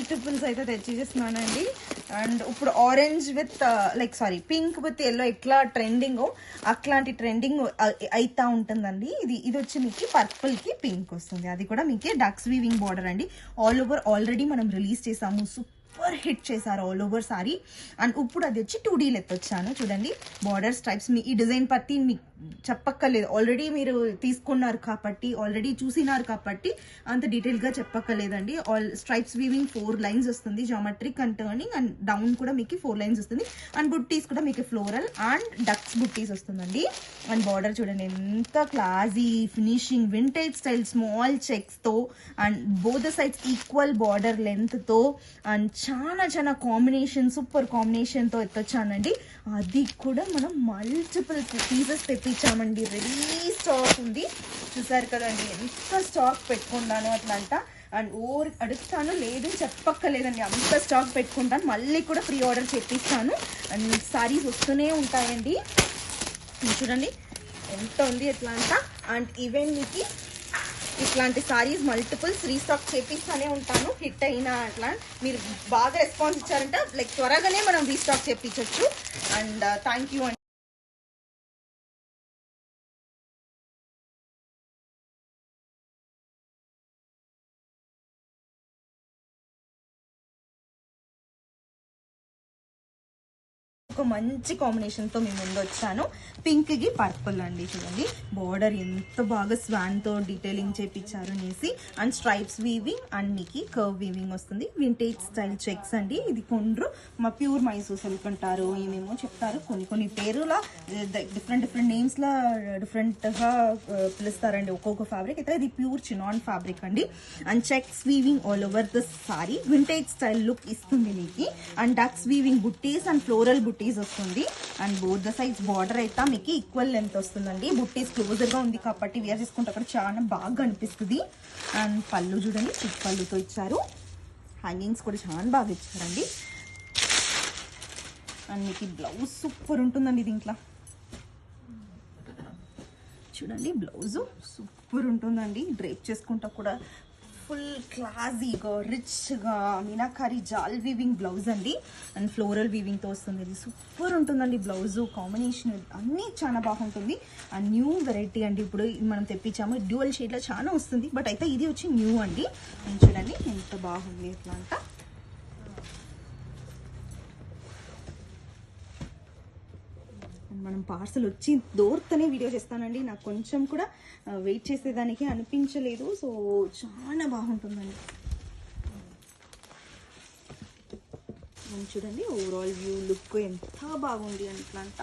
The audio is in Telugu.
మల్టిపుల్స్ అయితే తెచ్చేస్తున్నానండి. అండ్ ఇప్పుడు orange with pink with yellow ఎట్లా ట్రెండింగ్ అట్లాంటి ట్రెండింగ్ అయితా ఉంటుందండి. ఇది వచ్చి మీకు పర్పుల్ కి పింక్ వస్తుంది. అది కూడా మీకు డక్స్ వీవింగ్ బార్డర్ అండి. ఆల్ ఓవర్ ఆల్రెడీ మనం రిలీజ్ చేసాము, సూపర్ హిట్ చేశారు ఆల్ ఓవర్ సారీ. అండ్ ఇప్పుడు అది వచ్చి 2D ఎత్తొచ్చాను చూడండి. బార్డర్ స్ట్రైప్స్ మీ ఈ డిజైన్ పట్టి మీకు చెప్పక్కర్లేదు, ఆల్రెడీ మీరు తీసుకున్నారు కాబట్టి, ఆల్రెడీ చూసినారు కాబట్టి అంత డీటెయిల్ గా చెప్పక్కర్లేదండి. ఆల్ స్ట్రైప్స్ వీవింగ్ 4 లైన్స్ వస్తుంది, geometric and turning and down కూడా మీకు 4 లైన్స్ వస్తుంది. అండ్ బుట్టీస్ కూడా మీకు ఫ్లోరల్ అండ్ డక్స్ బుట్టీస్ వస్తుందండి. అండ్ బార్డర్ చూడండి ఎంత classy finishing, vintage style small checks తో and both sides equal border length తో అండ్ చాలా కాంబినేషన్, సూపర్ కాంబినేషన్ తో ఎత్తొచ్చానండి. అది కూడా మనం మల్టిపుల్ పీసెస్ తెప్పించామండి. రెడీ స్టాక్ ఉంది, చూసారు కదండి ఎంత స్టాక్ పెట్టుకున్నాను అట్లంట. అండ్ అడుగుతాను లేదు చెప్పక్కర్లేదండి, అంత స్టాక్ పెట్టుకుంటాను. మళ్ళీ కూడా ప్రీ ఆర్డర్ చేపిస్తాను. అండ్ సారీస్ వస్తూనే ఉంటాయండి. చూడండి ఎంత ఉంది ఎట్లా అంట. అండ్ ఈవెన్ మీకు ఇట్లాంటి సారీస్ మల్టిపుల్స్ రీస్టాక్ చేపిస్తానే ఉంటాను. హిట్ అయినా అట్లా మీరు బాగా రెస్పాన్స్ ఇచ్చారంటే త్వరగానే మనం రీస్టాక్ చేపించవచ్చు. అండ్ థ్యాంక్ యూ అండి. ఒక మంచి కాంబినేషన్ తో మేము ముందు వచ్చాను. పింక్ కి పర్పుల్ అండి. చూడండి బార్డర్ ఎంత బాగా స్వాన్ తో డీటెయిలింగ్ చేపించారు అనేసి. అండ్ స్ట్రైప్స్ వీవింగ్ అండ్ మీకు కర్వ్ వీవింగ్ వస్తుంది. వింటేజ్ స్టైల్ చెక్స్ అండి. ఇది కొండ్రు మా ప్యూర్ మైసూర్ సిల్క్ అంటారు, ఏమేమో చెప్తారు, కొన్ని పేరులా డిఫరెంట్ నేమ్స్ లా డిఫరెంట్ గా పిలుస్తారండి ఒక్కొక్క ఫ్యాబ్రిక్. అయితే ఇది ప్యూర్ చినాన్ ఫ్యాబ్రిక్ అండి. And checks weaving all over the sari, vintage style look ఇస్తుంది మీకు. And ducks weaving buttis and floral buttis వస్తుంది. And both the sides border అయితే మీకు ఈక్వల్ లెంత్ వస్తుందండి. బుట్టీస్ క్లోజర్ గా ఉంది కాబట్టి వేర్ చేసుకుంటే అక్కడ చాలా బాగా అనిపిస్తుంది. అండ్ పళ్ళు చూడండి చిక్ పళ్ళుతో ఇచ్చారు. హ్యాంగింగ్స్ కూడా చాలా బాగా ఇచ్చారండి. అండ్ మీకు బ్లౌజ్ సూపర్ ఉంటుందండి. దీంట్లో చూడండి బ్లౌజ్ సూపర్ ఉంటుందండి. డ్రేప్ చేసుకుంటా కూడా ఫుల్ క్లాసీగా రిచ్గా మీనాకారి జాల్ వీవింగ్ బ్లౌజ్ అండి. అండ్ ఫ్లోరల్ వీవింగ్తో వస్తుంది. ఇది సూపర్ ఉంటుందండి. బ్లౌజ్ కాంబినేషన్ అన్నీ చాలా బాగుంటుంది. అండ్ న్యూ వెరైటీ అండి. ఇప్పుడు మనం తెప్పించాము, డ్యూయల్ షేడ్లో చాలా వస్తుంది, బట్ అయితే ఇది వచ్చి న్యూ అండి. చూడండి ఎంత బాగుంది ఎట్లా అంట. మనం పార్సల్ వచ్చి దూరతనే వీడియో చేస్తానండి. నాకు కొంచెం కూడా వెయిట్ చేసేదానికి అనిపించలేదు. సో చాలా బాగుంటుందండి. చూడండి ఓవరాల్ వ్యూ లుక్ ఎంత బాగుంది అని ఇట్లా అంట.